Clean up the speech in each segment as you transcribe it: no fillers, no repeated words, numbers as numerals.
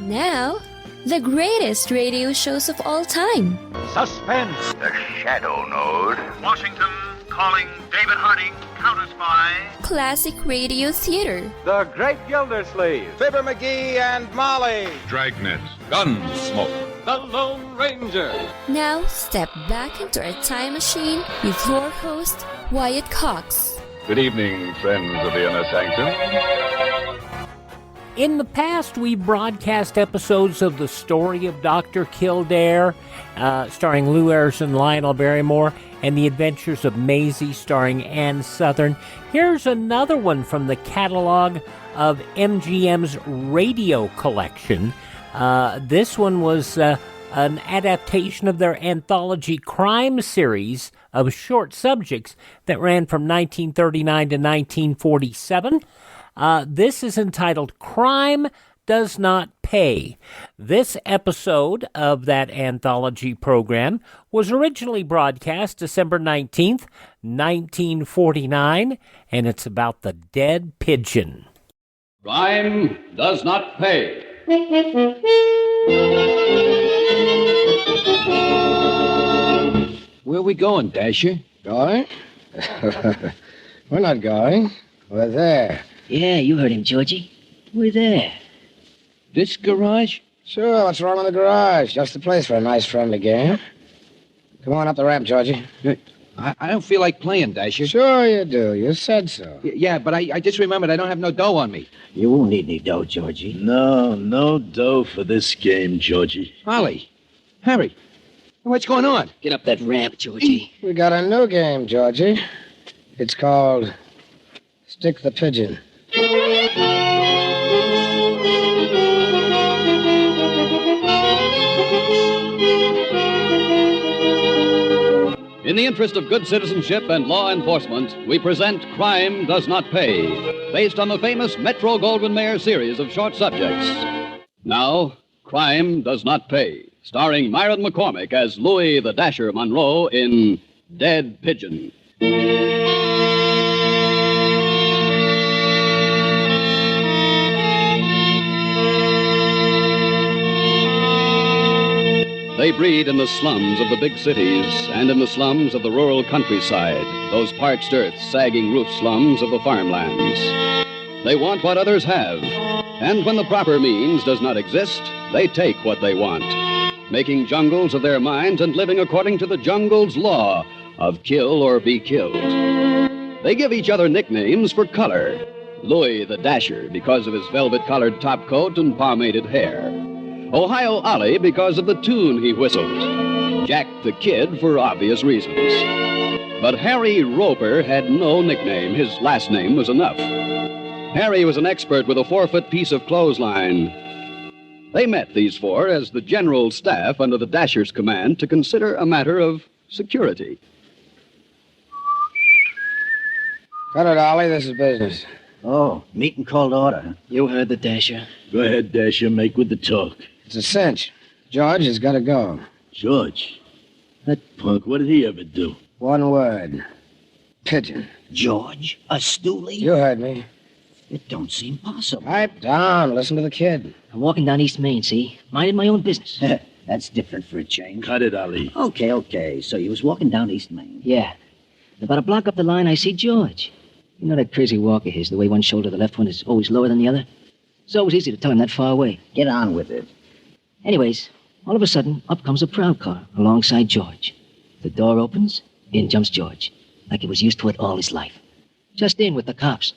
Now, the greatest radio shows of all time. Suspense. The Shadow Node. Washington calling David Harding, counter-spy. Classic radio theater. The Great Gildersleeve. Fibber McGee and Molly. Dragnet. Gunsmoke. The Lone Ranger. Now, step back into our time machine with your host, Wyatt Cox. Good evening, friends of the Inner Sanctum. In the past, we've broadcast episodes of The Story of Dr. Kildare, starring Lou Ayres and Lionel Barrymore, and The Adventures of Maisie, starring Ann Sothern. Here's another one from the catalog of MGM's radio collection. This one was an adaptation of their anthology crime series of short subjects that ran from 1939 to 1947. This is entitled Crime Does Not Pay. This episode of that anthology program was originally broadcast December 19th, 1949, and it's about the dead pigeon. Crime does not pay. Where are we going, Dasher? Going? We're not going. We're there. Yeah, you heard him, Georgie. We're there. This garage? Sure, what's wrong with the garage? Just the place for a nice friendly game. Come on up the ramp, Georgie. I don't feel like playing, Dasher. Sure you do. You said so. Yeah, but I just remembered I don't have no dough on me. You won't need any dough, Georgie. No dough for this game, Georgie. Holly, Harry, what's going on? Get up that ramp, Georgie. We got a new game, Georgie. It's called Stick the Pigeon. In the interest of good citizenship and law enforcement, we present Crime Does Not Pay, based on the famous Metro-Goldwyn-Mayer series of short subjects. Now, Crime Does Not Pay, starring Myron McCormick as Louie the Dasher Monroe in Dead Pigeon. They breed in the slums of the big cities and in the slums of the rural countryside, those parched earth, sagging roof slums of the farmlands. They want what others have, and when the proper means does not exist, they take what they want, making jungles of their minds and living according to the jungle's law of kill or be killed. They give each other nicknames for color. Louie the Dasher because of his velvet-collared topcoat and pomaded hair. Ohio Ollie because of the tune he whistled. Jack the Kid for obvious reasons. But Harry Roper had no nickname. His last name was enough. Harry was an expert with a 4-foot piece of clothesline. They met, these four, as the general staff under the Dasher's command to consider a matter of security. Cut it, Ollie. This is business. Oh, meeting called order. You heard the Dasher. Go ahead, Dasher. Make with the talk. It's a cinch. George has got to go. George? That punk, what did he ever do? One word. Pigeon. George? A stoolie? You heard me. It don't seem possible. Pipe down. Listen to the kid. I'm walking down East Main, see? Minding my own business. That's different for a change. Cut it, Ollie. Okay. So you was walking down East Main? Yeah. About a block up the line, I see George. You know that crazy walk of his, the way one shoulder, the left one, is always lower than the other? It's always easy to tell him that far away. Get on with it. Anyways, all of a sudden, up comes a proud car alongside George. The door opens, in jumps George, like he was used to it all his life. Just in with the cops.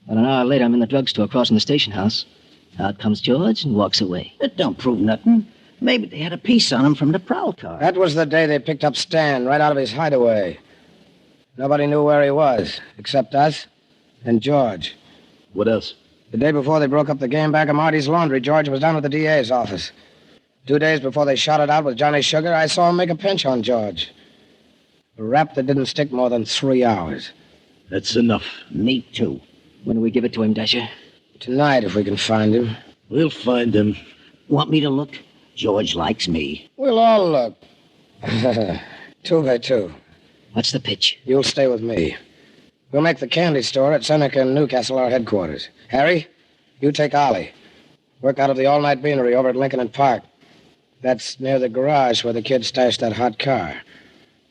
About an hour later, I'm in the drugstore crossing the station house. Out comes George and walks away. That don't prove nothing. Maybe they had a piece on him from the prowl car. That was the day they picked up Stan right out of his hideaway. Nobody knew where he was, except us and George. What else? The day before they broke up the game back at Marty's Laundry, George was down at the DA's office. 2 days before they shot it out with Johnny Sugar, I saw him make a pinch on George. A rap that didn't stick more than 3 hours. That's enough. Me too. When do we give it to him, Dasher? Tonight, if we can find him. We'll find him. Want me to look? George likes me. We'll all look. 2 by 2. What's the pitch? You'll stay with me. We'll make the candy store at Seneca and Newcastle our headquarters. Harry, you take Ollie. Work out of the all-night beanery over at Lincoln and Park. That's near the garage where the kid stashed that hot car.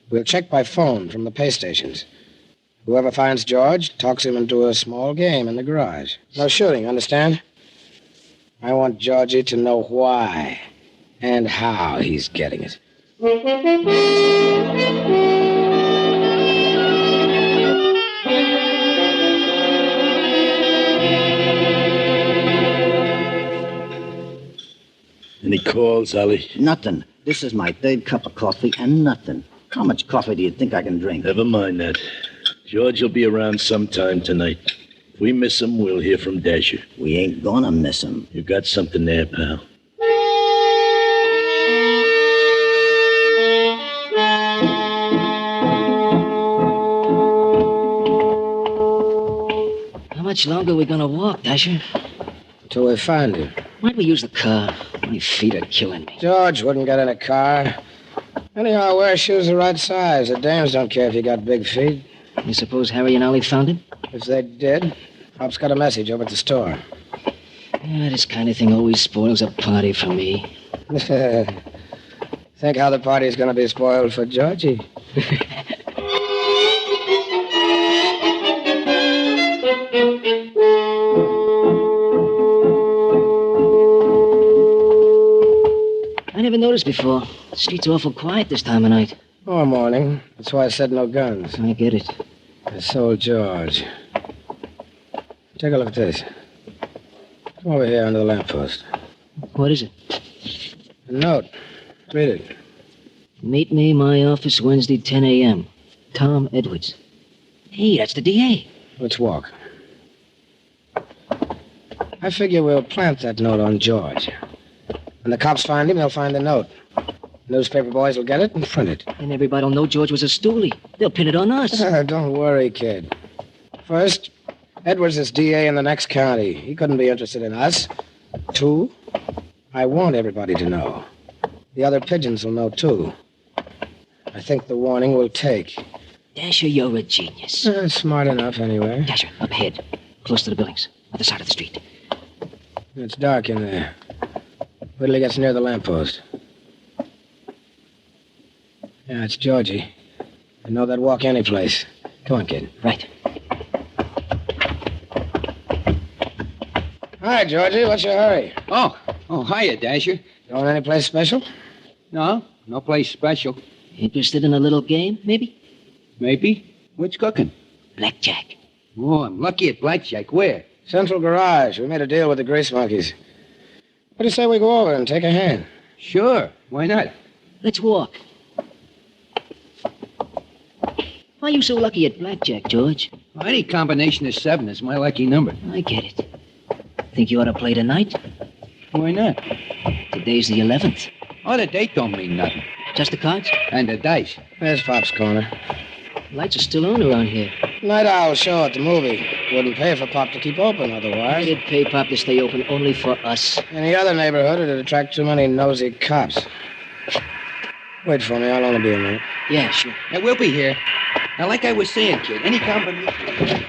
We'll check by phone from the pay stations. Whoever finds George talks him into a small game in the garage. No shooting, understand? I want Georgie to know why and how he's getting it. Any calls, Ollie? Nothing. This is my third cup of coffee and nothing. How much coffee do you think I can drink? Never mind that. George will be around sometime tonight. If we miss him, we'll hear from Dasher. We ain't gonna miss him. You got something there, pal. How much longer are we gonna walk, Dasher? Until we find him. Why'd we use the car? My feet are killing me. George wouldn't get in a car. Anyhow, wear shoes the right size. The dames don't care if you got big feet. You suppose Harry and Ollie found him? If they did, Pop's got a message over at the store. Yeah, this kind of thing always spoils a party for me. Think how the party's gonna be spoiled for Georgie. I never noticed before. The streets are awful quiet this time of night. Oh, morning. That's why I said no guns. I get it. I sold George. Take a look at this. Come over here under the lamppost. What is it? A note. Read it. Meet me in my office Wednesday, 10 a.m. Tom Edwards. Hey, that's the DA. Let's walk. I figure we'll plant that note on George. When the cops find him, they'll find the note. Newspaper boys will get it and print it. And everybody will know George was a stoolie. They'll pin it on us. Don't worry, kid. First, Edwards is DA in the next county. He couldn't be interested in us. 2, I want everybody to know. The other pigeons will know, too. I think the warning will take. Dasher, you're a genius. Smart enough, anyway. Dasher, up ahead. Close to the buildings. Other side of the street. It's dark in there. Wait till he gets near the lamppost. Yeah, it's Georgie. I know that walk any place. Come on, kid. Right. Hi, Georgie. What's your hurry? Oh, hiya, Dasher. Going any place special? No place special. Interested in a little game, maybe? Maybe. What's cooking? Blackjack. Oh, I'm lucky at blackjack. Where? Central Garage. We made a deal with the grease monkeys. What do you say we go over and take a hand? Sure. Why not? Let's walk. Why are you so lucky at blackjack, George? Well, any combination of 7 is my lucky number. I get it. Think you ought to play tonight? Why not? Today's the 11th. Oh, the date don't mean nothing. Just the cards? And the dice. There's Pop's corner. Lights are still on around here. Night Owl show at the movie. Wouldn't pay for Pop to keep open otherwise. It'd pay Pop to stay open only for us. Any other neighborhood, it'd attract too many nosy cops. Wait for me. I'll only be a minute. Yeah, sure. Yeah, we'll be here. Now, like I was saying, kid, any combination...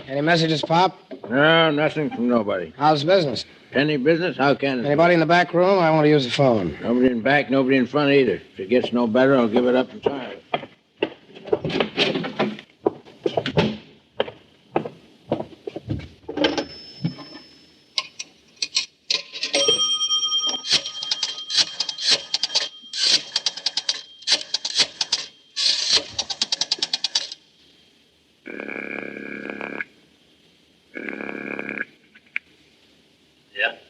Any messages, Pop? No, nothing from nobody. How's business? Any business? How can it? Anybody in the back room? I want to use the phone. Nobody in back, nobody in front either. If it gets no better, I'll give it up entirely.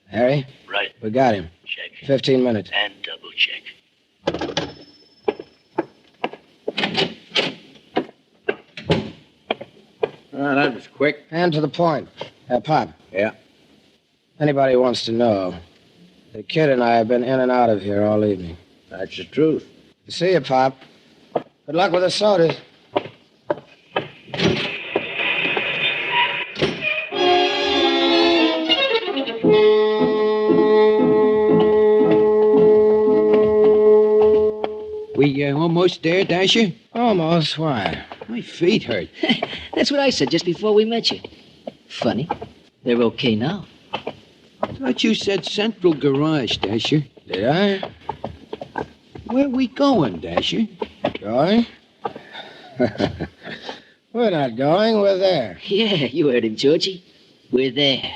Harry? Right. We got him. Check. 15 minutes. And double check. That was quick. And to the point. Pop. Yeah? Anybody who wants to know, the kid and I have been in and out of here all evening. That's the truth. See you, Pop. Good luck with the sodas. We almost there, Dasher? Almost. Why? My feet hurt. That's what I said just before we met you. Funny. They're okay now. Thought you said Central Garage, Dasher. Did I? Where we going, Dasher? Going? We're not going, we're there. Yeah, you heard him, Georgie. We're there.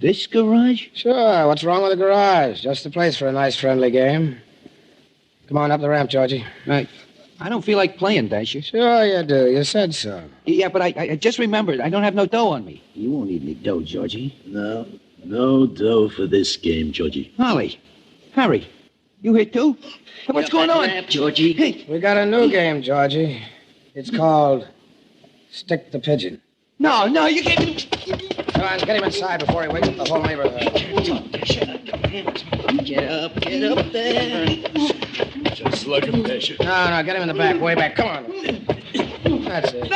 This garage? Sure, what's wrong with the garage? Just the place for a nice, friendly game. Come on up the ramp, Georgie. Right. I don't feel like playing, Dasher. Sure you do. You said so. Yeah, but I just remembered. I don't have no dough on me. You won't need any dough, Georgie. No dough for this game, Georgie. Holly, Harry, you here too? Hey, what's going on? Ramp, Georgie. Hey. We got a new game, Georgie. It's called Stick the Pigeon. No, you can't. Come on, get him inside before he wakes up the whole neighborhood. Get up there. Just like a Dasher. No, get him in the back, way back. Come on. That's it.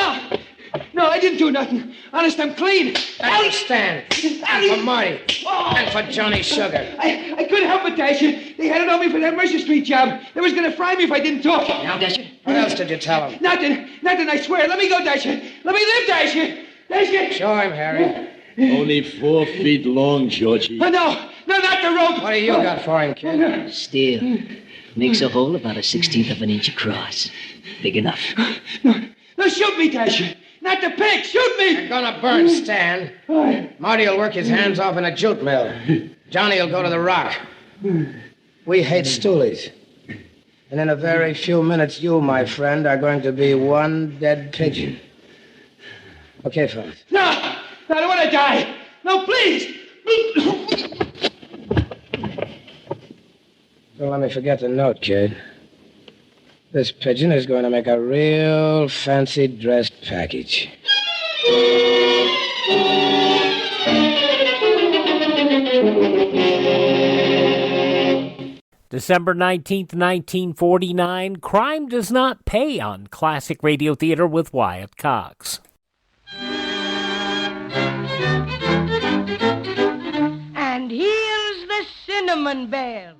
No, I didn't do nothing. Honest, I'm clean. And for Stan. And for Marty. And for Johnny Sugar. I couldn't help it, Dasher. They had it on me for that Mercer Street job. They was going to fry me if I didn't talk. Now, Dasher. What else did you tell him? Nothing, I swear. Let me go, Dasher. Let me live, Dasher. Dasher. Show him, Harry. Only 4 feet long, Georgie. No, not the rope. What do you got for him, kid? Steel. Makes a hole about a 16th of an inch across. Big enough. No, shoot me, Dasher. Not the pig. Shoot me. You're gonna burn, Stan. Marty will work his hands off in a jute mill. Johnny will go to the rock. We hate stoolies. And in a very few minutes, you, my friend, are going to be one dead pigeon. Okay, fellas. No, I don't want to die. No, please. Don't let me forget the note, kid. This pigeon is going to make a real fancy dressed package. December 19th, 1949, Crime Does Not Pay on Classic Radio Theater with Wyatt Cox. And here's the cinnamon bear.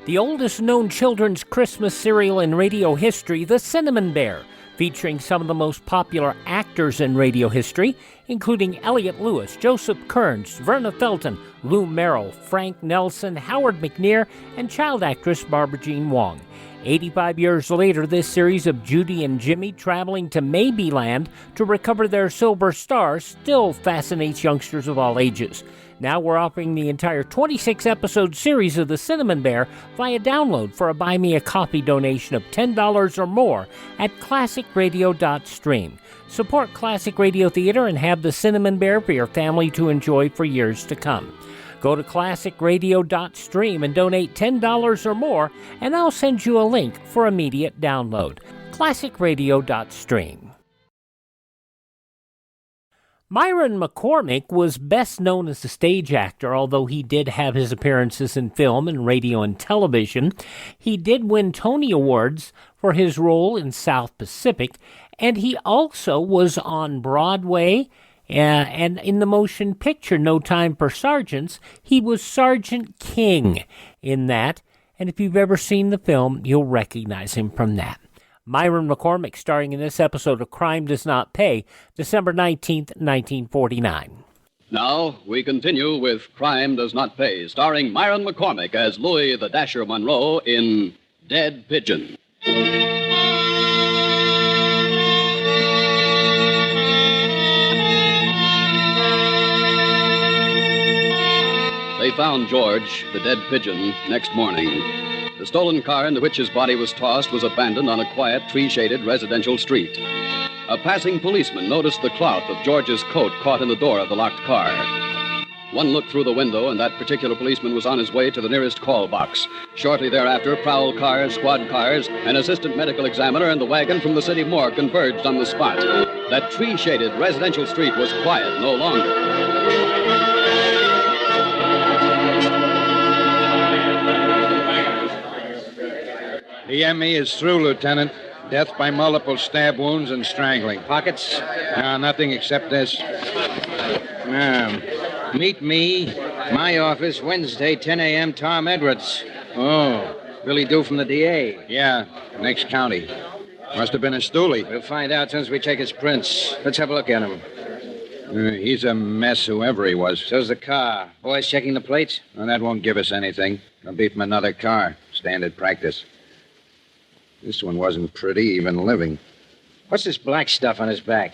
The oldest known children's Christmas cereal in radio history, The Cinnamon Bear, featuring some of the most popular actors in radio history, including Elliot Lewis, Joseph Kearns, Verna Felton, Lou Merrill, Frank Nelson, Howard McNear, and child actress Barbara Jean Wong. 85 years later, this series of Judy and Jimmy traveling to Maybeland to recover their silver stars still fascinates youngsters of all ages. Now we're offering the entire 26-episode series of The Cinnamon Bear via download for a Buy Me a Coffee donation of $10 or more at classicradio.stream. Support Classic Radio Theater and have The Cinnamon Bear for your family to enjoy for years to come. Go to classicradio.stream and donate $10 or more, and I'll send you a link for immediate download. classicradio.stream. Myron McCormick was best known as a stage actor, although he did have his appearances in film and radio and television. He did win Tony Awards for his role in South Pacific, and he also was on Broadway and in the motion picture No Time for Sergeants. He was Sergeant King in that, and if you've ever seen the film, you'll recognize him from that. Myron McCormick starring in this episode of Crime Does Not Pay, December 19th, 1949. Now, we continue with Crime Does Not Pay, starring Myron McCormick as Louie the Dasher Monroe in Dead Pigeon. They found George, the dead pigeon, next morning. The stolen car into which his body was tossed was abandoned on a quiet, tree-shaded residential street. A passing policeman noticed the cloth of George's coat caught in the door of the locked car. One look through the window, and that particular policeman was on his way to the nearest call box. Shortly thereafter, prowl cars, squad cars, an assistant medical examiner, and the wagon from the city morgue converged on the spot. That tree-shaded residential street was quiet no longer. The ME is through, Lieutenant. Death by multiple stab wounds and strangling. Pockets? No, nothing except this. Meet me, my office, Wednesday, 10 a.m., Tom Edwards. Oh, Billy Due from the DA. Yeah, next county. Must have been a stoolie. We'll find out since we take his prints. Let's have a look at him. He's a mess, whoever he was. So's the car. Boys checking the plates? Well, that won't give us anything. It'll be from another car. Standard practice. This one wasn't pretty, even living. What's this black stuff on his back?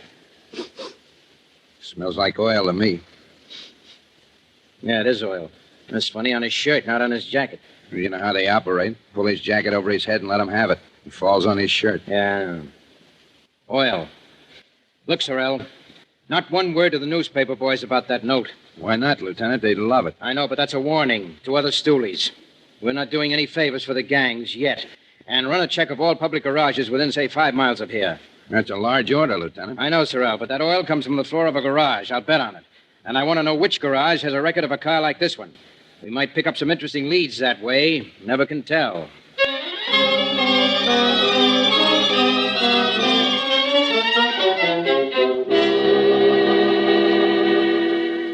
Smells like oil to me. Yeah, it is oil. It's funny on his shirt, not on his jacket. You know how they operate. Pull his jacket over his head and let him have it. It falls on his shirt. Yeah. Oil. Look, Sorrell. Not one word to the newspaper boys about that note. Why not, Lieutenant? They'd love it. I know, but that's a warning to other stoolies. We're not doing any favors for the gangs yet. And run a check of all public garages within, say, 5 miles of here. That's a large order, Lieutenant. I know, Sorrell, but that oil comes from the floor of a garage. I'll bet on it. And I want to know which garage has a record of a car like this one. We might pick up some interesting leads that way. Never can tell.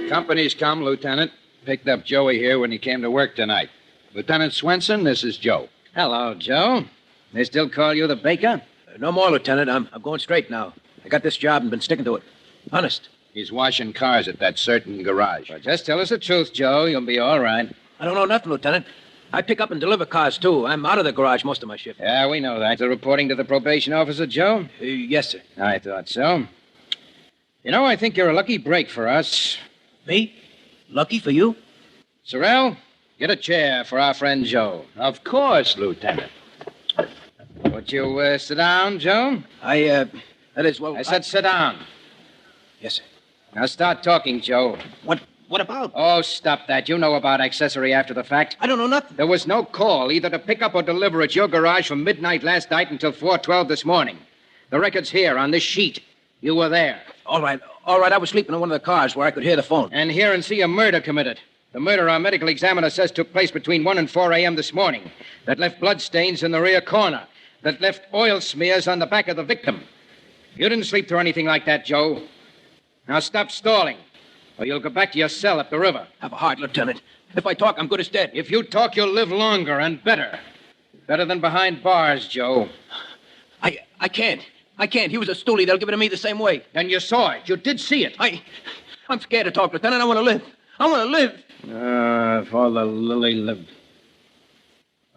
Company's come, Lieutenant. Picked up Joey here when he came to work tonight. Lieutenant Swenson, this is Joe. Hello, Joe. They still call you the baker? No more, Lieutenant. I'm going straight now. I got this job and been sticking to it. Honest. He's washing cars at that certain garage. Well, just tell us the truth, Joe. You'll be all right. I don't know nothing, Lieutenant. I pick up and deliver cars, too. I'm out of the garage most of my shift. Yeah, we know that. Still reporting to the probation officer, Joe? Yes, sir. I thought so. You know, I think you're a lucky break for us. Me? Lucky for you? Sorrell, get a chair for our friend Joe. Of course, Lieutenant. Would you sit down, Joe? That is, well... I said sit down. Yes, sir. Now start talking, Joe. What about? Oh, stop that. You know about accessory after the fact. I don't know nothing. There was no call either to pick up or deliver at your garage from midnight last night until 4:12 this morning. The record's here on this sheet. You were there. All right. I was sleeping in one of the cars where I could hear the phone. And hear and see a murder committed. The murder our medical examiner says took place between 1 and 4 a.m. this morning. That left bloodstains in the rear corner. That left oil smears on the back of the victim. You didn't sleep through anything like that, Joe. Now stop stalling, or you'll go back to your cell up the river. Have a heart, Lieutenant. If I talk, I'm good as dead. If you talk, you'll live longer and better. Better than behind bars, Joe. I can't. He was a stoolie. They'll give it to me the same way. And you saw it. You did see it. I'm scared to talk, Lieutenant. I want to live. If all the lily lived.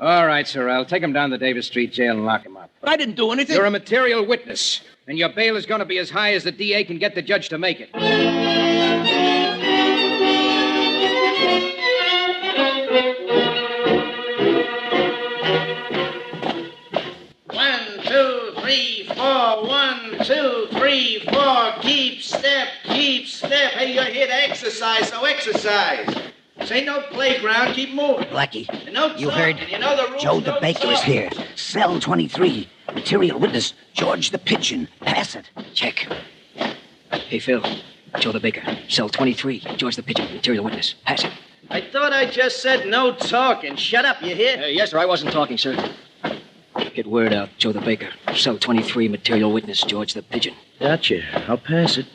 All right, Sorrell. Take him down to Davis Street Jail and lock him up. But I didn't do anything. You're a material witness, and your bail is going to be as high as the DA can get the judge to make it. 1, 2, 3, 4. 1, 2, 3, 4. Keep step. Hey, you're here to exercise, so exercise. This ain't no playground. Keep moving. Blackie, No you talking. heard? You know the rules. Joe the No Baker is talking. here. Cell 23. Material witness, George the Pigeon. Pass it. Check. Hey, Phil. Joe the Baker. Cell 23. George the Pigeon. Material witness. Pass it. I thought I just said no talking. Shut up, you hear? Yes, sir. I wasn't talking, sir. Get word out. Joe the Baker. Cell 23. Material witness. George the Pigeon. Gotcha. I'll pass it.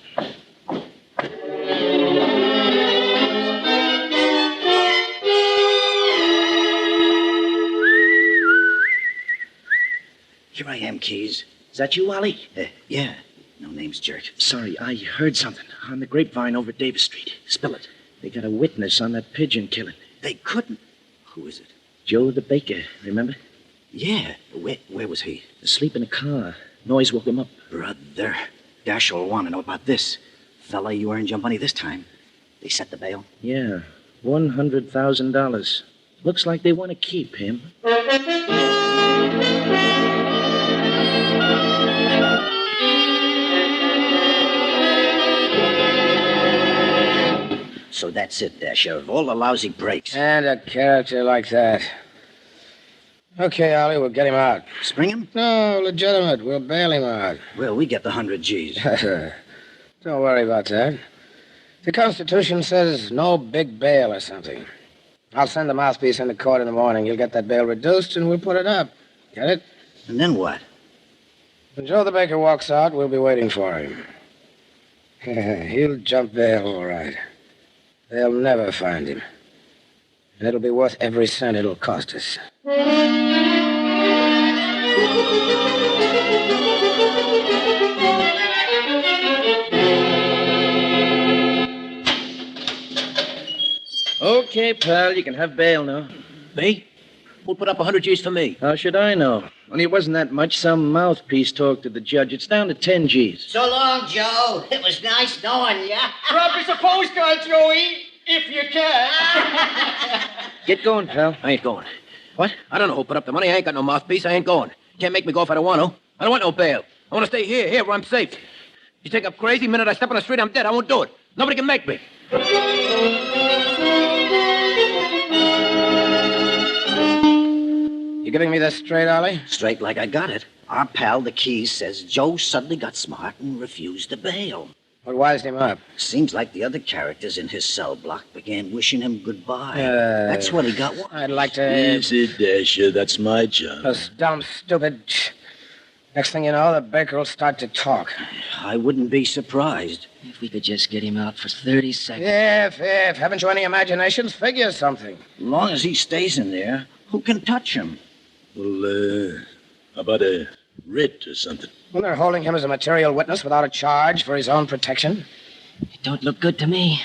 Here I am, Keys. Is that you, Ollie? Yeah. No name's Jerk. Sorry, I heard something on the grapevine over Davis Street. Spill it. They got a witness on that pigeon killing. They couldn't. Who is it? Joe the Baker, remember? Yeah. Where was he? Asleep in a car. Noise woke him up. Brother. Dash'll want to know about this. Fella, you earned your money this time. They set the bail? Yeah, $100,000. Looks like they want to keep him. So that's it there, Sheriff. All the lousy breaks. And a character like that. Okay, Ollie, we'll get him out. Spring him? No, legitimate. We'll bail him out. Well, we get the 100 G's. Don't worry about that. The Constitution says no big bail or something. I'll send the mouthpiece into court in the morning. You'll get that bail reduced, and we'll put it up. Get it? And then what? When Joe the Baker walks out, we'll be waiting for him. He'll jump bail, all right. They'll never find him. And it'll be worth every cent it'll cost us. Okay, pal, you can have bail now. Me? Who'll put up 100 G's for me? How should I know? Only it wasn't that much. Some mouthpiece talked to the judge. It's down to 10 G's. So long, Joe. It was nice knowing ya. Drop us a postcard, Joey, if you can. Get going, pal. I ain't going. What? I don't know who put up the money. I ain't got no mouthpiece. I ain't going. Can't make me go if I don't want to. I don't want no bail. I want to stay here where I'm safe. You think I'm crazy? The minute I step on the street, I'm dead. I won't do it. Nobody can make me. You giving me this straight, Ollie? Straight like I got it. Our pal, the Keys, says Joe suddenly got smart and refused the bail. What wised him up? Seems like the other characters in his cell block began wishing him goodbye. That's what he got. I'd like to... Easy, Dasher. That's my job. Those dumb, stupid... Next thing you know, the baker will start to talk. I wouldn't be surprised. If we could just get him out for 30 seconds. If. Haven't you any imaginations? Figure something. As long as he stays in there, who can touch him? Well, how about a writ or something? Well, they're holding him as a material witness without a charge for his own protection. It don't look good to me.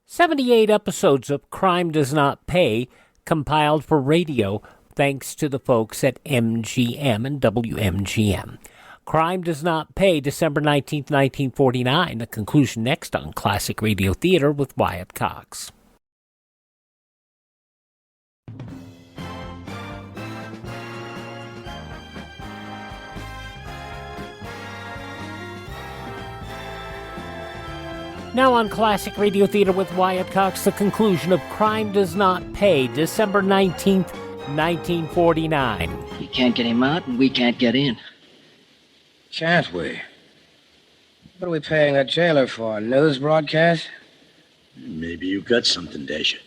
78 episodes of Crime Does Not Pay compiled for radio thanks to the folks at MGM and WMGM. Crime Does Not Pay, December 19th, 1949. The conclusion next on Classic Radio Theater with Wyatt Cox. Now on Classic Radio Theater with Wyatt Cox, the conclusion of Crime Does Not Pay, December 19th, 1949. We can't get him out, and we can't get in. Can't we? What are we paying that jailer for? News broadcast? Maybe you got something, Dasher.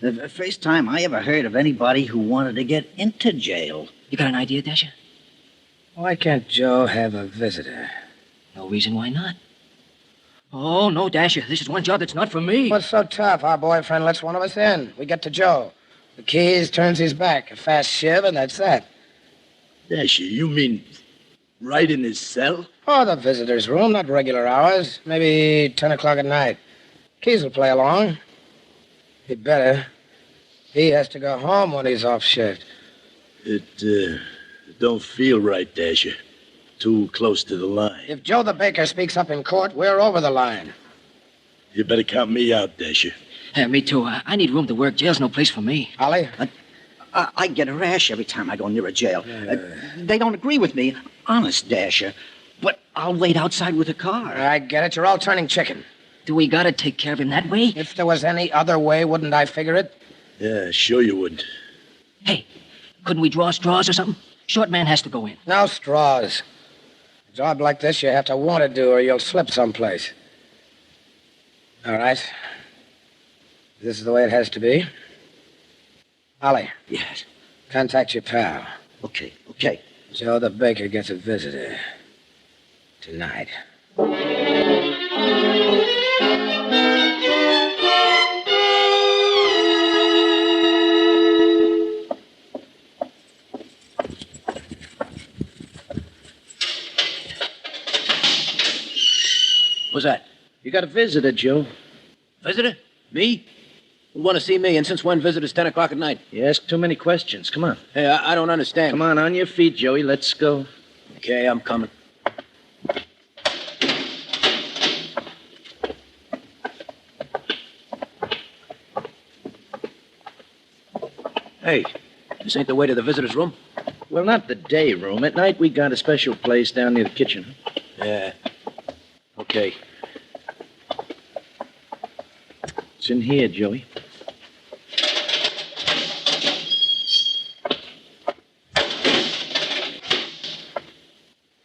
The first time I ever heard of anybody who wanted to get into jail. You got an idea, Dasher? Why can't Joe have a visitor? No reason why not. Oh, no, Dasher. This is one job that's not for me. What's so tough? Our boyfriend lets one of us in. We get to Joe. The Keys turns his back. A fast shiv, and that's that. Dasher, you mean right in his cell? Oh, the visitor's room, not regular hours. Maybe 10 o'clock at night. Keys will play along. He'd better. He has to go home when he's off shift. It don't feel right, Dasher. Too close to the line. If Joe the baker speaks up in court, we're over the line. You better count me out, Dasher. Me too. I need room to work. Jail's no place for me. Ollie? I get a rash every time I go near a jail. They don't agree with me. Honest, Dasher. But I'll wait outside with a car. I get it. You're all turning chicken. Do we gotta take care of him that way? If there was any other way, wouldn't I figure it? Yeah, sure you would. Hey, couldn't we draw straws or something? Short man has to go in. No straws. A job like this, you have to want to do, or you'll slip someplace. All right. This is the way it has to be. Ollie. Yes? Contact your pal. Okay. Joe the baker gets a visitor. Tonight. What's that? You got a visitor, Joe. Visitor? Me? You want to see me, and since when visitors 10 o'clock at night? You ask too many questions. Come on. Hey, I don't understand. Come on your feet, Joey. Let's go. Okay, I'm coming. Hey, this ain't the way to the visitor's room? Well, not the day room. At night, we got a special place down near the kitchen. Yeah. Okay. It's in here, Joey.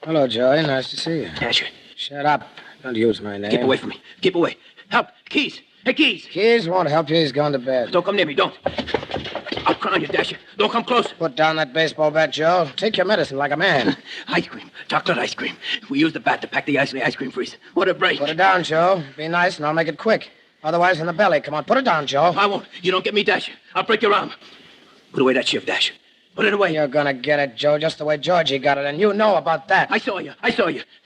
Hello, Joey. Nice to see you. Dasher. Shut up. Don't use my name. Keep away from me. Keep away. Help. Keys. Hey, Keys. Keys won't help you. He's gone to bed. Don't come near me. Don't. I'll crown you, Dasher. Don't come close. Put down that baseball bat, Joe. Take your medicine like a man. Ice cream. Chocolate ice cream. We use the bat to pack the ice in the ice cream freezer. What a break. Put it down, Joe. Be nice, and I'll make it quick. Otherwise, in the belly. Come on, put it down, Joe. I won't. You don't get me, Dasher. I'll break your arm. Put away that shiv, Dasher. Put it away. You're gonna get it, Joe, just the way Georgie got it, and you know about that. I saw you.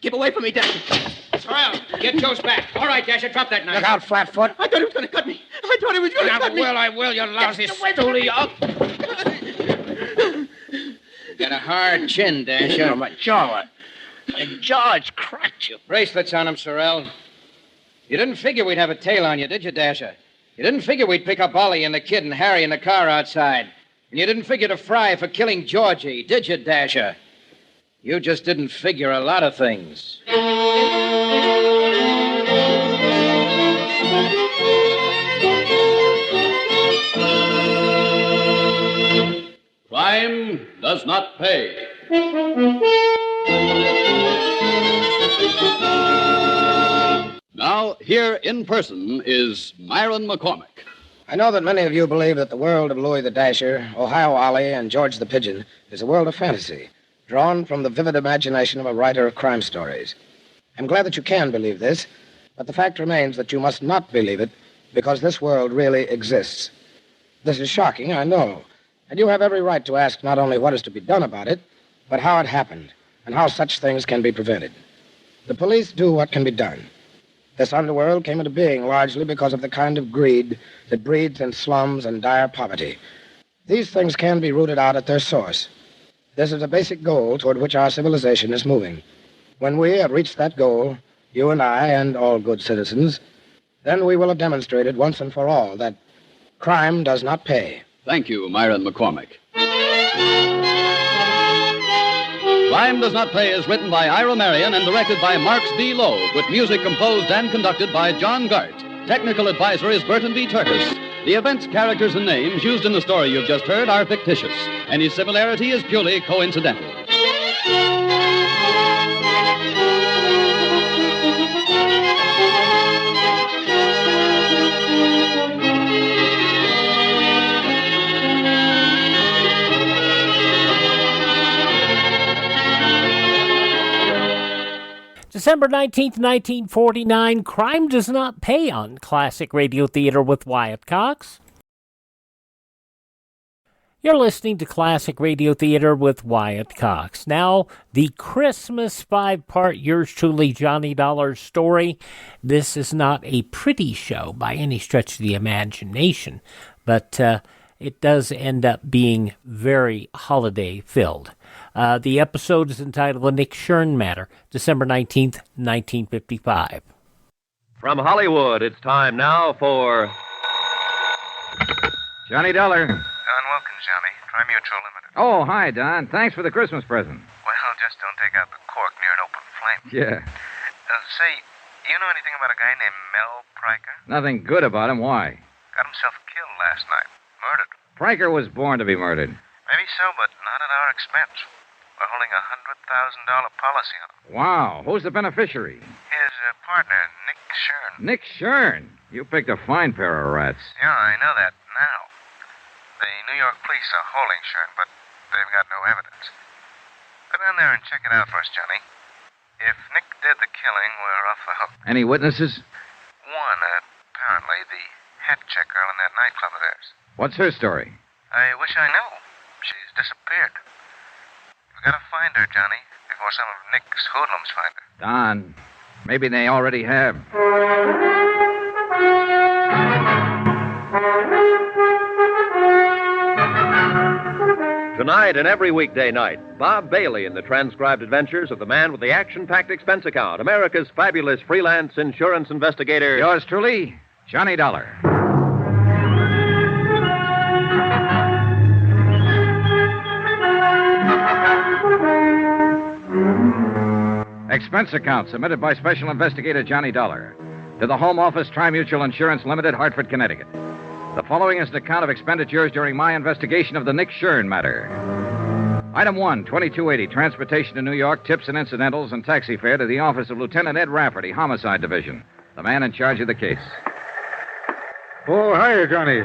Keep away from me, Dasher. Sorrel, get Joe's back. All right, Dasher, drop that knife. Look out, Flatfoot. I thought he was going to cut me. I thought he was going to cut me. I will, you lousy Get away from me. You got a hard chin, Dasher. My jaw. George cracked you. Bracelets on him, Sorrel. You didn't figure we'd have a tail on you, did you, Dasher? You didn't figure we'd pick up Ollie and the kid and Harry in the car outside. And you didn't figure to fry for killing Georgie, did you, Dasher? You just didn't figure a lot of things. Crime does not pay. Now, here in person is Myron McCormick. I know that many of you believe that the world of Louie the Dasher, Ohio Ollie, and George the Pigeon is a world of fantasy, drawn from the vivid imagination of a writer of crime stories. I'm glad that you can believe this, but the fact remains that you must not believe it because this world really exists. This is shocking, I know, and you have every right to ask not only what is to be done about it, but how it happened and how such things can be prevented. The police do what can be done. This underworld came into being largely because of the kind of greed that breeds in slums and dire poverty. These things can be rooted out at their source. This is a basic goal toward which our civilization is moving. When we have reached that goal, you and I and all good citizens, then we will have demonstrated once and for all that crime does not pay. Thank you, Myron McCormick. Crime Does Not Pay is written by Ira Marion and directed by Marks B. Loeb, with music composed and conducted by John Gart. Technical advisor is Burton B. Turkis. The events, characters, and names used in the story you've just heard are fictitious. Any similarity is purely coincidental. December 19th, 1949, Crime Does Not Pay on Classic Radio Theater with Wyatt Cox. You're listening to Classic Radio Theater with Wyatt Cox. Now, the Christmas 5-part Yours Truly Johnny Dollar story. This is not a pretty show by any stretch of the imagination, but it does end up being very holiday-filled. The episode is entitled The Nick Shurn Matter, December 19th, 1955. From Hollywood, it's time now for Johnny Dollar. Don Wilkins, Johnny. Tri-Mutual Limited. Oh, hi, Don. Thanks for the Christmas present. Well, just don't take out the cork near an open flame. Yeah. Say, you know anything about a guy named Mel Pryker? Nothing good about him. Why? Got himself killed last night. Murdered. Pryker was born to be murdered. Maybe so, but not at our expense. We're holding a $100,000 policy on him. Wow. Who's the beneficiary? His partner, Nick Shurn. Nick Shurn. You picked a fine pair of rats. Yeah, I know that now. The New York police are holding Shurn, but they've got no evidence. Go down there and check it out for us, Johnny. If Nick did the killing, we're off the hook. Any witnesses? One, apparently, the hat check girl in that nightclub of theirs. What's her story? I wish I knew. She's disappeared. We gotta find her, Johnny, before some of Nick's hoodlums find her. Don, maybe they already have. Tonight and every weekday night, Bob Bailey in the transcribed adventures of the man with the action-packed expense account, America's fabulous freelance insurance investigator. Yours truly, Johnny Dollar. Expense account submitted by Special Investigator Johnny Dollar to the Home Office, Tri-Mutual Insurance Limited, Hartford, Connecticut. The following is an account of expenditures during my investigation of the Nick Shurn matter. Item 1, 2280, transportation to New York, tips and incidentals, and taxi fare to the office of Lieutenant Ed Rafferty, Homicide Division, the man in charge of the case. Oh, hiya, Johnny.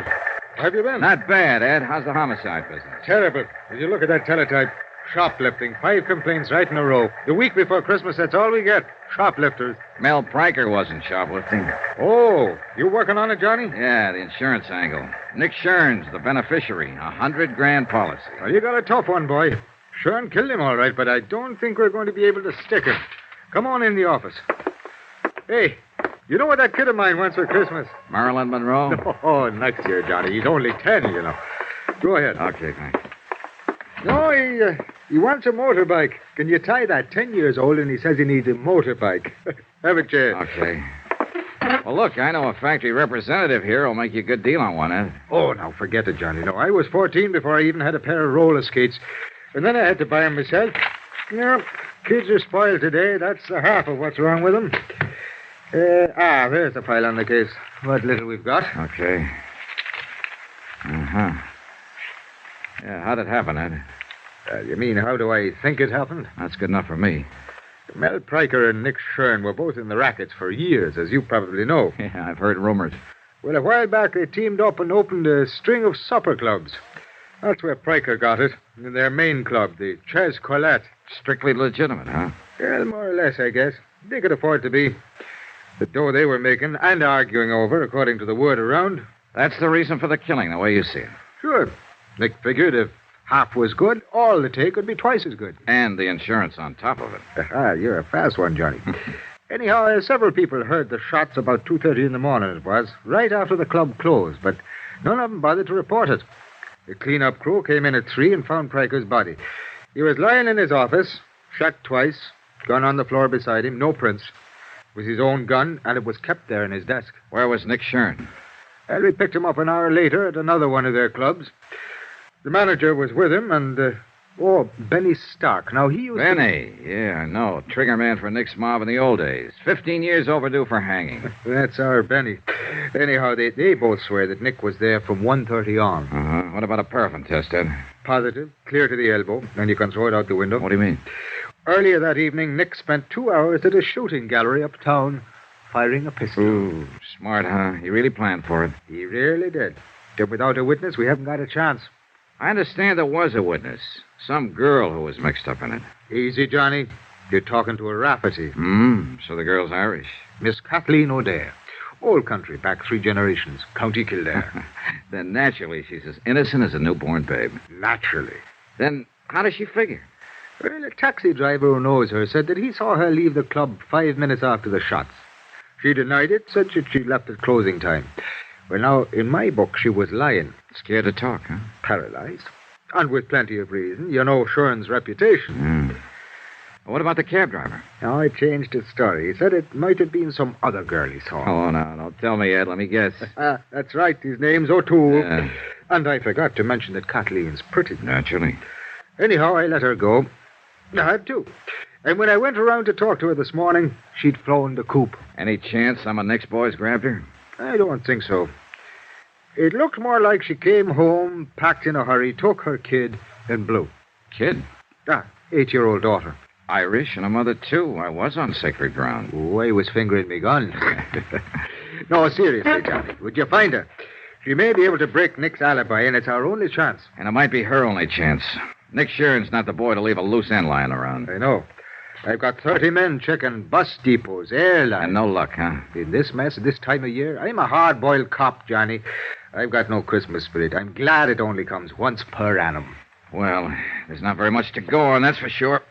How have you been? Not bad, Ed. How's the homicide business? Terrible. Did you look at that teletype? Shoplifting. 5 complaints right in a row. The week before Christmas, that's all we get. Shoplifters. Mel Pryker wasn't shoplifting. Oh, you working on it, Johnny? Yeah, the insurance angle. Nick Shurn's the beneficiary. $100,000 policy. Well, you got a tough one, boy. Shurn killed him all right, but I don't think we're going to be able to stick him. Come on in the office. Hey, you know what that kid of mine wants for Christmas? Marilyn Monroe? Oh, next year, Johnny. He's only 10, you know. Go ahead. Okay, thanks. No, he wants a motorbike. Can you tie that? 10 years old, and he says he needs a motorbike. Have a chair. Okay. Well, look, I know a factory representative here will make you a good deal on one, eh? Oh, now, forget it, Johnny. No, I was 14 before I even had a pair of roller skates. And then I had to buy them myself. No, kids are spoiled today. That's the half of what's wrong with them. There's the file on the case. What little we've got. Okay. Uh-huh. Yeah, how'd it happen, Ed? You mean, how do I think it happened? That's good enough for me. Mel Pryker and Nick Shurn were both in the rackets for years, as you probably know. Yeah, I've heard rumors. Well, a while back they teamed up and opened a string of supper clubs. That's where Pryker got it, in their main club, the Ches Colette. Strictly legitimate, huh? Well, more or less, I guess. They could afford to be. The dough they were making and arguing over, according to the word around. That's the reason for the killing, the way you see it. Sure. Nick figured if half was good, all the take would be twice as good. And the insurance on top of it. You're a fast one, Johnny. Anyhow, several people heard the shots about 2:30 in the morning, it was, right after the club closed, but none of them bothered to report it. The clean-up crew came in at 3 and found Pryker's body. He was lying in his office, shot twice, gun on the floor beside him, no prints. It was his own gun, and it was kept there in his desk. Where was Nick Shurn? Well, we picked him up an hour later at another one of their clubs. The manager was with him, and, Benny Stark. Now, he used Benny, yeah, I know. Trigger man for Nick's mob in the old days. 15 years overdue for hanging. That's our Benny. Anyhow, they both swear that Nick was there from 1:30 on. Uh-huh. What about a paraffin test, Ed? Positive, clear to the elbow, and you can throw it out the window. What do you mean? Earlier that evening, Nick spent 2 hours at a shooting gallery uptown, firing a pistol. Ooh, smart, huh? He really planned for it. He really did. But without a witness, we haven't got a chance. I understand there was a witness. Some girl who was mixed up in it. Easy, Johnny. You're talking to a Rafferty. So the girl's Irish. Miss Kathleen O'Dare. Old country, back 3 generations. County Kildare. Then naturally she's as innocent as a newborn babe. Naturally. Then how does she figure? Well, a taxi driver who knows her said that he saw her leave the club 5 minutes after the shots. She denied it, said that she left at closing time. Well, now, in my book, she was lying. Scared to talk, huh? Paralyzed. And with plenty of reason. You know Shurn's reputation. What about the cab driver? Now, I changed his story. He said it might have been some other girl he saw. Oh, no, don't tell me, Ed. Let me guess. That's right. His name's O'Toole. And I forgot to mention that Kathleen's pretty. Naturally. Anyhow, I let her go. I had to. And when I went around to talk to her this morning, she'd flown the coop. Any chance some of Nick's boys grabbed her? I don't think so. It looked more like she came home, packed in a hurry, took her kid, and blew. Kid? 8-year-old daughter. Irish and a mother, too. I was on sacred ground. Oh, I was fingering me gun. No, seriously, Johnny. Would you find her? She may be able to break Nick's alibi, and it's our only chance. And it might be her only chance. Nick Shurn's not the boy to leave a loose end lying around. I know. I've got 30 men checking bus depots, airlines. And no luck, huh? In this mess, this time of year, I'm a hard-boiled cop, Johnny. I've got no Christmas spirit. I'm glad it only comes once per annum. Well, there's not very much to go on, that's for sure.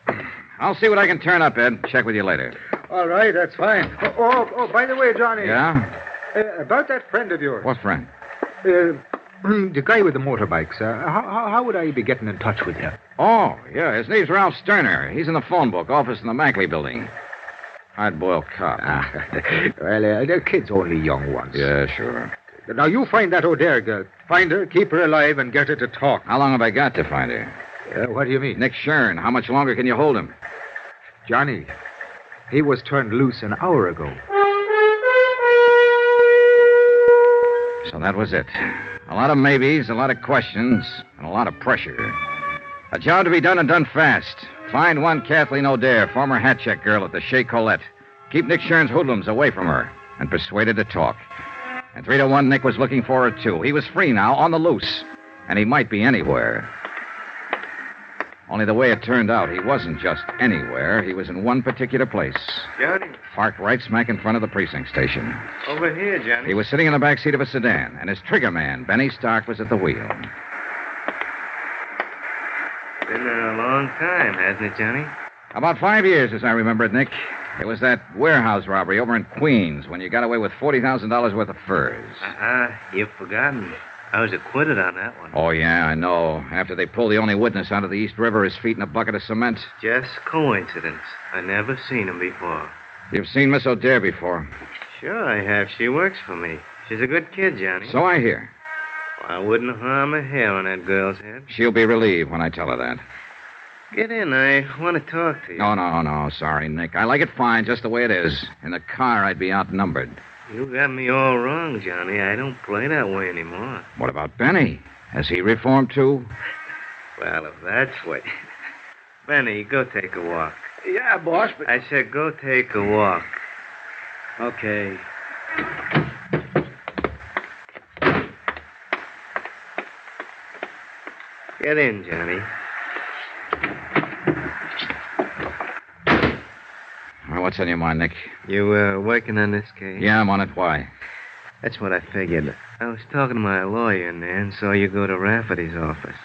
I'll see what I can turn up, Ed. Check with you later. All right, that's fine. Oh, by the way, Johnny. Yeah? About that friend of yours. What friend? The guy with the motorbikes. How would I be getting in touch with you? Oh, yeah, his name's Ralph Sterner. He's in the phone book, office in the Mackley building. Hard-boiled cop. Well, they're kids, only young ones. Yeah, sure. Now, you find that O'Dare girl. Find her, keep her alive, and get her to talk. How long have I got to find her? What do you mean? Nick Shurn. How much longer can you hold him? Johnny, he was turned loose an hour ago. So that was it. A lot of maybes, a lot of questions, and a lot of pressure. A job to be done and done fast. Find one Kathleen O'Dare, former hat check girl at the Chez Colette. Keep Nick Shurn's hoodlums away from her, and persuade her to talk. And 3-1, Nick was looking for her, too. He was free now, on the loose. And he might be anywhere. Only the way it turned out, he wasn't just anywhere. He was in one particular place. Johnny? Parked right smack in front of the precinct station. Over here, Johnny. He was sitting in the back seat of a sedan, and his trigger man, Benny Stark, was at the wheel. Been there a long time, hasn't it, Johnny? About 5 years, as I remember it, Nick. It was that warehouse robbery over in Queens when you got away with $40,000 worth of furs. You've forgotten. I was acquitted on that one. Oh, yeah, I know. After they pulled the only witness out of the East River, his feet in a bucket of cement. Just coincidence. I never seen him before. You've seen Miss O'Dare before. Sure I have. She works for me. She's a good kid, Johnny. So I hear. Well, I wouldn't harm a hair on that girl's head. She'll be relieved when I tell her that. Get in. I want to talk to you. No. Sorry, Nick. I like it fine just the way it is. In the car, I'd be outnumbered. You got me all wrong, Johnny. I don't play that way anymore. What about Benny? Has he reformed, too? Well, if that's what... Benny, go take a walk. Yeah, boss, but... I said go take a walk. Okay. Get in, Johnny. Well, what's on your mind, Nick? You working on this case? Yeah, I'm on it. Why? That's what I figured. I was talking to my lawyer in there and saw you go to Rafferty's office.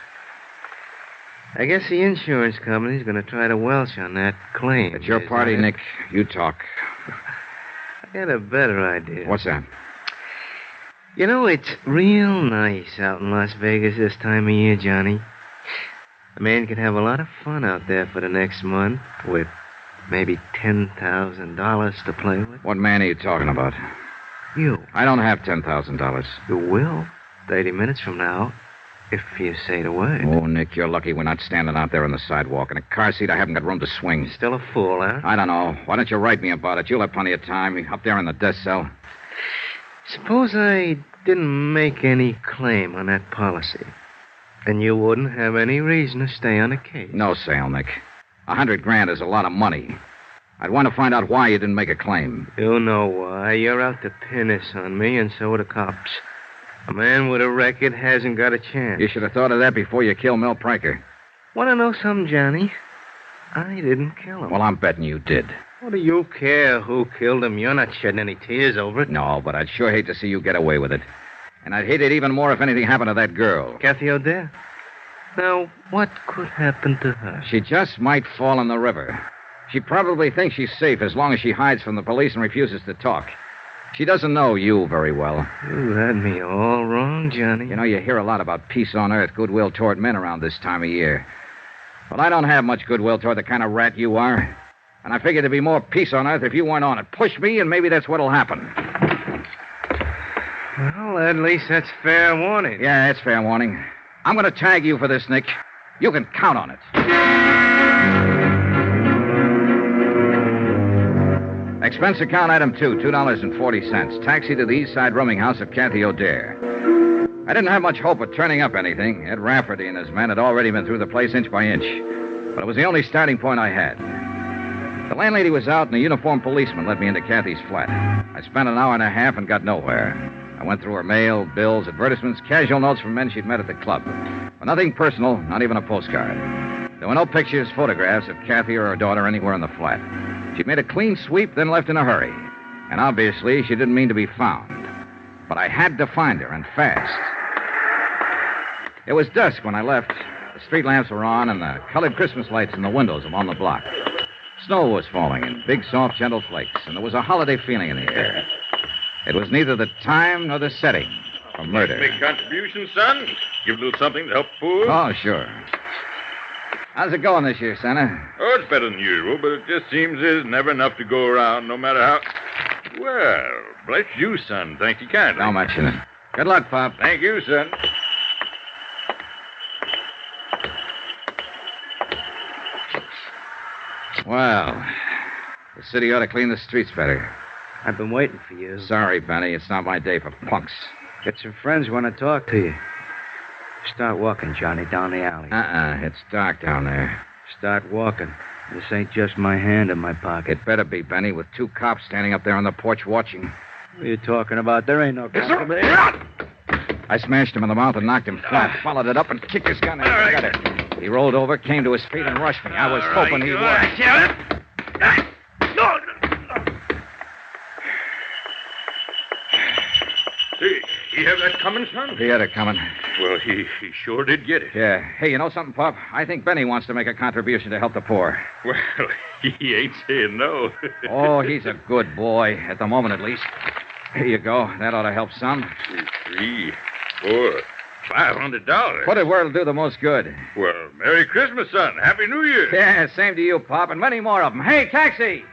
I guess the insurance company's going to try to welch on that claim. It's your party, Nick. You talk. I got a better idea. What's that? You know, it's real nice out in Las Vegas this time of year, Johnny. A man could have a lot of fun out there for the next month with maybe $10,000 to play with. What man are you talking about? You. I don't have $10,000. You will. 30 minutes from now, if you say the word. Oh, Nick, you're lucky we're not standing out there on the sidewalk. In a car seat, I haven't got room to swing. Still a fool, huh? I don't know. Why don't you write me about it? You'll have plenty of time. Up there in the death cell. Suppose I didn't make any claim on that policy. Then you wouldn't have any reason to stay on the case. No sale, Nick. $100,000 is a lot of money. I'd want to find out why you didn't make a claim. You know why. You're out to pin this on me, and so are the cops. A man with a record hasn't got a chance. You should have thought of that before you killed Mel Pranker. Want to know something, Johnny? I didn't kill him. Well, I'm betting you did. What do you care who killed him? You're not shedding any tears over it. No, but I'd sure hate to see you get away with it. And I'd hate it even more if anything happened to that girl. Kathy O'Dare? Now, what could happen to her? She just might fall in the river. She probably thinks she's safe as long as she hides from the police and refuses to talk. She doesn't know you very well. You had me all wrong, Johnny. You know, you hear a lot about peace on earth, goodwill toward men around this time of year. Well, I don't have much goodwill toward the kind of rat you are. And I figured there'd be more peace on earth if you weren't on it. Push me, and maybe that's what'll happen. Well, at least that's fair warning. Yeah, it's fair warning. I'm going to tag you for this, Nick. You can count on it. Expense account item 2, $2.40. Taxi to the East Side rooming house of Kathy O'Dare. I didn't have much hope of turning up anything. Ed Rafferty and his men had already been through the place inch by inch. But it was the only starting point I had. The landlady was out, and a uniformed policeman led me into Kathy's flat. I spent an hour and a half and got nowhere. I went through her mail, bills, advertisements, casual notes from men she'd met at the club. But nothing personal, not even a postcard. There were no pictures, photographs of Kathy or her daughter anywhere in the flat. She'd made a clean sweep, then left in a hurry. And obviously, she didn't mean to be found. But I had to find her, and fast. It was dusk when I left. The street lamps were on, and the colored Christmas lights in the windows along the block. Snow was falling in big, soft, gentle flakes, and there was a holiday feeling in the air. It was neither the time nor the setting for murder. Make contributions, son? Give a little something to help poor? Oh, sure. How's it going this year, Santa? Oh, it's better than usual, but it just seems there's never enough to go around, no matter how... Well, bless you, son. Thank you kindly. Don't mention it. Good luck, Pop. Thank you, son. Well, the city ought to clean the streets better. I've been waiting for you. Sorry, Benny. It's not my day for punks. Got some friends who want to talk to you. Start walking, Johnny, down the alley. It's dark down there. Start walking. This ain't just my hand in my pocket. It better be, Benny, with 2 cops standing up there on the porch watching. What are you talking about? There ain't no cops. I smashed him in the mouth and knocked him flat, followed it up and kicked his gun in the gutter. He rolled over, came to his feet, and rushed me. I was hoping he would. he have that coming, son? He had it coming. Well, he sure did get it. Yeah. Hey, you know something, Pop? I think Benny wants to make a contribution to help the poor. Well, he ain't saying no. Oh, he's a good boy, at the moment at least. Here you go. That ought to help some. 3, 4, $500. Put it where it'll do the most good. Well, Merry Christmas, son. Happy New Year. Yeah, same to you, Pop, and many more of them. Hey, taxi!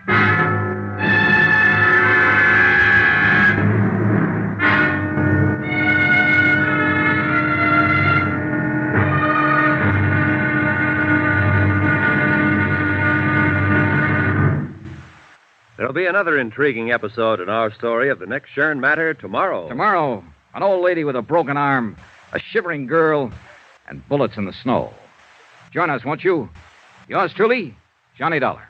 There'll be another intriguing episode in our story of the Nick Shurn Matter tomorrow. Tomorrow, an old lady with a broken arm, a shivering girl, and bullets in the snow. Join us, won't you? Yours truly, Johnny Dollar.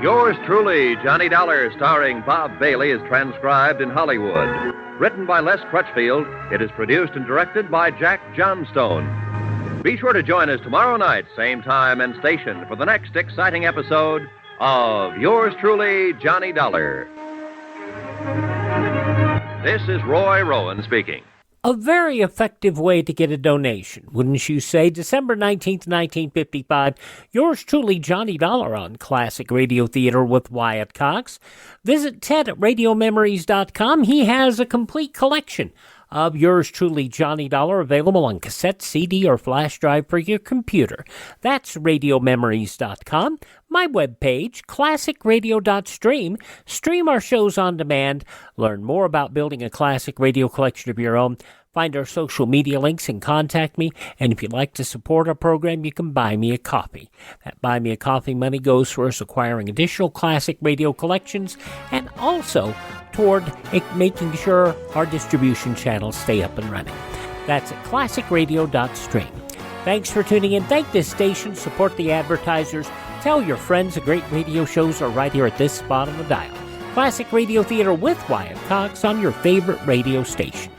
Yours truly, Johnny Dollar, starring Bob Bailey, is transcribed in Hollywood. Written by Les Crutchfield, it is produced and directed by Jack Johnstone. Be sure to join us tomorrow night, same time and station, for the next exciting episode of Yours truly, Johnny Dollar. This is Roy Rowan speaking. A very effective way to get a donation, wouldn't you say? December 19th, 1955, yours truly, Johnny Dollar on Classic Radio Theater with Wyatt Cox. Visit Ted at RadioMemories.com. He has a complete collection of yours truly, Johnny Dollar, available on cassette, CD, or flash drive for your computer. That's RadioMemories.com. My webpage, classicradio.stream. Stream our shows on demand. Learn more about building a classic radio collection of your own. Find our social media links and contact me. And if you'd like to support our program, you can buy me a coffee. That buy me a coffee money goes for us acquiring additional classic radio collections and also toward making sure our distribution channels stay up and running. That's at classicradio.stream. Thanks for tuning in. Thank this station. Support the advertisers. Tell your friends the great radio shows are right here at this spot on the dial. Classic Radio Theater with Wyatt Cox on your favorite radio station.